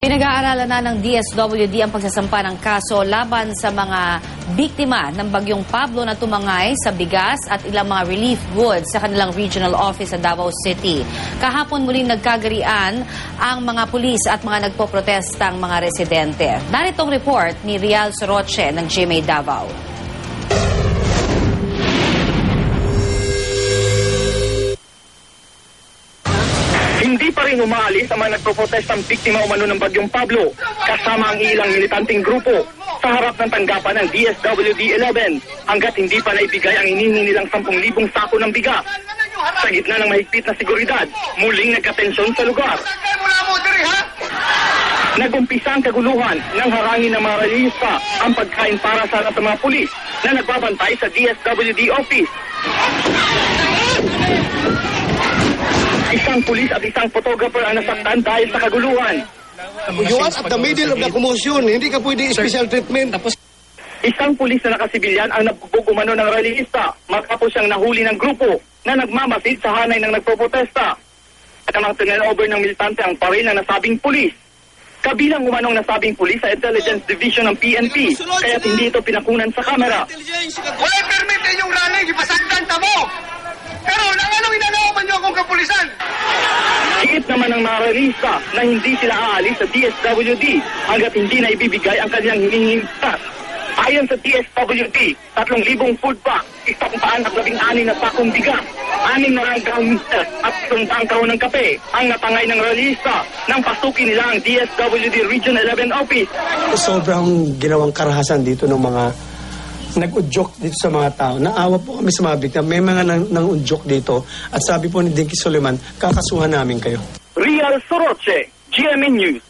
Pinag-aaralan na ng DSWD ang pagsasampa ng kaso laban sa mga biktima ng bagyong Pablo na tumangay sa bigas at ilang mga relief goods sa kanilang regional office sa Davao City. Kahapon muling nagkagarian ang mga pulis at mga nagpoprotestang mga residente. Naritong report ni Rial Soroche ng GMA Davao. Hindi pa rin umaalis ang mga nagpoprotestang biktima umano ng bagyong Pablo kasama ang ilang militanteng grupo sa harap ng tanggapan ng DSWD-11 hanggat hindi pa naibigay ang hinihingi nilang 10,000 sako ng bigas. Sa gitna ng mahigpit na seguridad, muling nagkatensyon sa lugar. Nagumpisa ang kaguluhan nang harangin ng mga relihista ang pagkain para sa mga pulis na nagbabantay sa DSWD office. Isang pulis at isang photographer ang nasaktan dahil sa kaguluhan. You are at the middle of the commotion. Hindi ka pwede special treatment. Isang pulis na nakasibilyan ang nabubog umano ng relihista matapos siyang nahuli ng grupo na nagmamasid sa hanay ng nagpoprotesta. At ang turnover ng militante ang paril ng nasabing pulis. Kabilang umanong nasabing pulis sa Intelligence Division ng PNP, kaya't hindi ito pinakunan sa kamera. Walang permit inyong running, ipasagdan ta mo! Pero anong inanawapan niyo akong kapulisan? Higit naman ng mga relihista na hindi sila aalis sa DSWD hanggat hindi na ibibigay ang kanilang hinihinging bigas. Ayon sa DSWD, 3,000 food pack, 116 na sakong bigas, 6 na kahon at 1 kahon ng kape ang natangay ng relihista nang pasukin nila ang DSWD Region 11 office. Sobrang ginawang karahasan dito ng mga nag-udyok dito sa mga tao. Naawa po kami sa mga biktima. May mga nang-udyok dito at sabi po ni Dinky Soliman, kakasuhan namin kayo. Rial Soroche, GMA News.